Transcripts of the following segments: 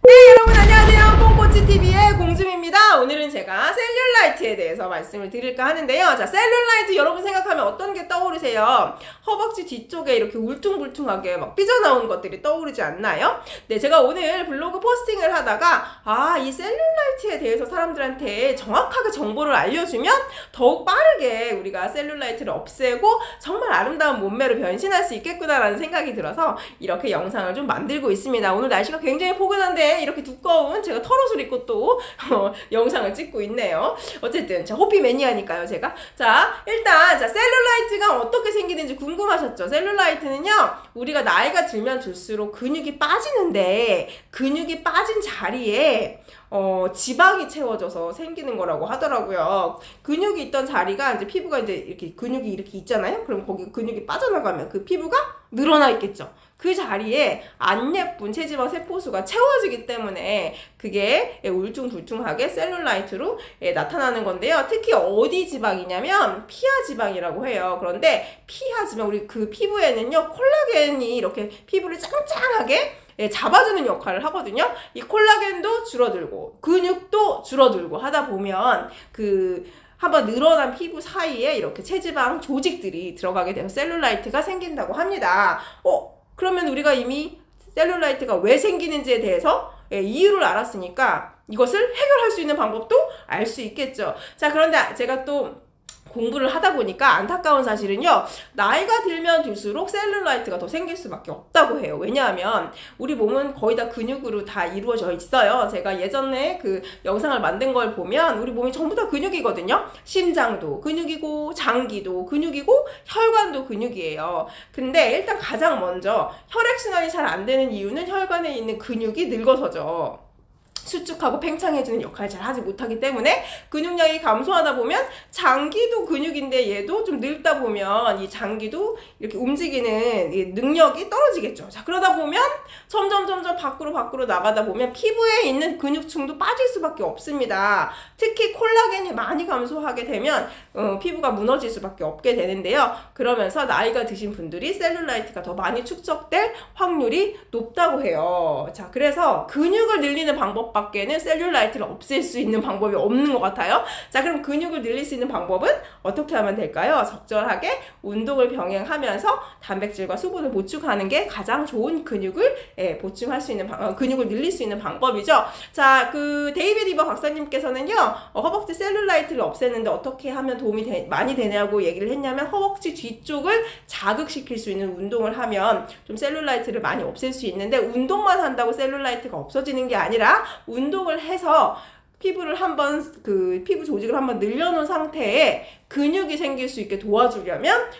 네, 여러분 안녕하세요. 뽕꼬치TV의 공주미입니다. 오늘은 제가 셀룰라이트에 대해서 말씀을 드릴까 하는데요. 자, 셀룰라이트 여러분 생각하면 어떤 게 떠오르세요? 허벅지 뒤쪽에 이렇게 울퉁불퉁하게 막 삐져나온 것들이 떠오르지 않나요? 네, 제가 오늘 블로그 포스팅을 하다가 이 셀룰라이트에 대해서 사람들한테 정확하게 정보를 알려주면 더욱 빠르게 우리가 셀룰라이트를 없애고 정말 아름다운 몸매로 변신할 수 있겠구나라는 생각이 들어서 이렇게 영상을 좀 만들고 있습니다. 오늘 날씨가 굉장히 포근한데 이렇게 두꺼운 제가 털옷을 입고 또 영상을 찍고 있네요. 어쨌든 자, 호피 매니아니까요 제가. 자, 일단 셀룰라이트가 어떻게 생기는지 궁금하셨죠? 셀룰라이트는요, 우리가 나이가 들면 들수록 근육이 빠지는데 근육이 빠진 자리에 지방이 채워져서 생기는 거라고 하더라고요. 근육이 있던 자리가 이제 피부가 이제 이렇게 근육이 이렇게 있잖아요. 그럼 거기 근육이 빠져나가면 그 피부가 늘어나 있겠죠. 그 자리에 안 예쁜 체지방 세포수가 채워지기 때문에 그게 울퉁불퉁하게 셀룰라이트로 나타나는 건데요. 특히 어디 지방이냐면 피하 지방이라고 해요. 그런데 피하 지방, 우리 그 피부에는요, 콜라겐이 이렇게 피부를 짱짱하게 잡아주는 역할을 하거든요. 이 콜라겐도 줄어들고 근육도 줄어들고 하다 보면 한번 늘어난 피부 사이에 이렇게 체지방 조직들이 들어가게 돼서 셀룰라이트가 생긴다고 합니다. 그러면 우리가 이미 셀룰라이트가 왜 생기는지에 대해서 이유를 알았으니까 이것을 해결할 수 있는 방법도 알 수 있겠죠. 자, 그런데 제가 또 공부를 하다 보니까 안타까운 사실은요, 나이가 들면 들수록 셀룰라이트가 더 생길 수밖에 없다고 해요. 왜냐하면 우리 몸은 거의 다 근육으로 다 이루어져 있어요. 제가 예전에 그 영상을 만든 걸 보면 우리 몸이 전부 다 근육이거든요. 심장도 근육이고 장기도 근육이고 혈관도 근육이에요. 근데 일단 가장 먼저 혈액순환이 잘 안 되는 이유는 혈관에 있는 근육이 늙어서죠. 수축하고 팽창해주는 역할을 잘 하지 못하기 때문에 근육량이 감소하다 보면 장기도 근육인데 얘도 좀 늙다 보면 이 장기도 이렇게 움직이는 이 능력이 떨어지겠죠. 자, 그러다 보면 점점 밖으로 나가다 보면 피부에 있는 근육층도 빠질 수밖에 없습니다. 특히 콜라겐이 많이 감소하게 되면 피부가 무너질 수밖에 없게 되는데요. 그러면서 나이가 드신 분들이 셀룰라이트가 더 많이 축적될 확률이 높다고 해요. 자, 그래서 근육을 늘리는 방법 밖에는 셀룰라이트를 없앨 수 있는 방법이 없는 것 같아요. 자, 그럼 근육을 늘릴 수 있는 방법은 어떻게 하면 될까요? 적절하게 운동을 병행하면서 단백질과 수분을 보충하는 게 가장 좋은 근육을 보충할 수 있는 근육을 늘릴 수 있는 방법이죠. 자, 그 데이비드 리버 박사님께서는요, 허벅지 셀룰라이트를 없애는데 어떻게 하면 도움이 많이 되냐고 얘기를 했냐면, 허벅지 뒤쪽을 자극시킬 수 있는 운동을 하면 좀 셀룰라이트를 많이 없앨 수 있는데, 운동만 한다고 셀룰라이트가 없어지는 게 아니라 운동을 해서 피부를 한번 피부 조직을 한번 늘려놓은 상태에 근육이 생길 수 있게 도와주려면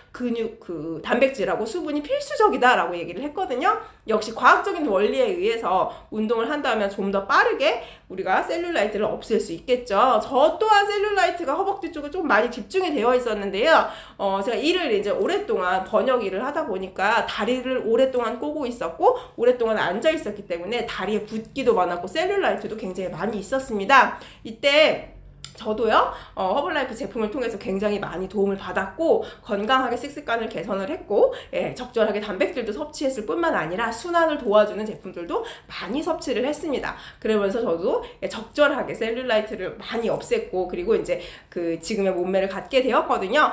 단백질하고 수분이 필수적이다라고 얘기를 했거든요. 역시 과학적인 원리에 의해서 운동을 한다면 좀 더 빠르게 우리가 셀룰라이트를 없앨 수 있겠죠. 저 또한 셀룰라이트가 허벅지 쪽에 좀 많이 집중이 되어 있었는데요. 제가 일을 이제 오랫동안 번역 일을 하다 보니까 다리를 오랫동안 꼬고 있었고 오랫동안 앉아 있었기 때문에 다리에 붓기도 많았고 셀룰라이트도 굉장히 많이 있었습니다. 이때 저도요, 허블라이프 제품을 통해서 굉장히 많이 도움을 받았고, 건강하게 식습관을 개선을 했고, 적절하게 단백질도 섭취했을 뿐만 아니라 순환을 도와주는 제품들도 많이 섭취를 했습니다. 그러면서 저도 적절하게 셀룰라이트를 많이 없앴고, 그리고 이제 지금의 몸매를 갖게 되었거든요.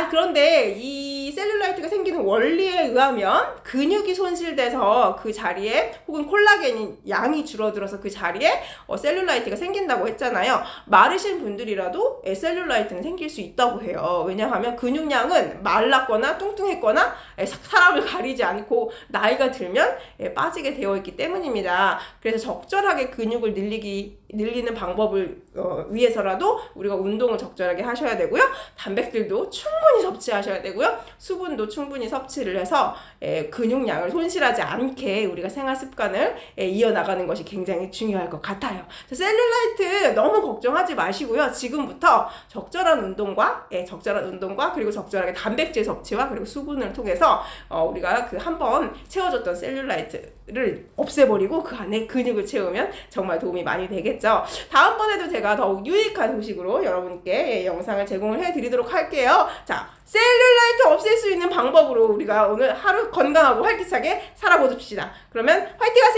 그런데 이 셀룰라이트가 생기는 원리에 의하면 근육이 손실돼서 그 자리에, 혹은 콜라겐 양이 줄어들어서 그 자리에 셀룰라이트가 생긴다고 했잖아요. 마르신 분들이라도 셀룰라이트는 생길 수 있다고 해요. 왜냐하면 근육량은 말랐거나 뚱뚱했거나 사람을 가리지 않고 나이가 들면 빠지게 되어 있기 때문입니다. 그래서 적절하게 근육을 늘리는 방법을 위해서라도 우리가 운동을 적절하게 하셔야 되고요. 단백질도 충분히 섭취하셔야 되고요. 수분도 충분히 섭취를 해서 근육량을 손실하지 않게 우리가 생활 습관을 이어나가는 것이 굉장히 중요할 것 같아요. 셀룰라이트 너무 걱정하지 마시고요. 지금부터 적절한 운동과 그리고 적절하게 단백질 섭취와 그리고 수분을 통해서 우리가 한번 채워졌던 셀룰라이트를 없애버리고 그 안에 근육을 채우면 정말 도움이 많이 되겠죠. 다음번에도 제가 더욱 유익한 소식으로 여러분께 영상을 제공을 해드리도록 할게요. 자, 셀룰라이트 없앨 수 있는 방법으로 우리가 오늘 하루 건강하고 활기차게 살아보십시다. 그러면 화이팅 하세요!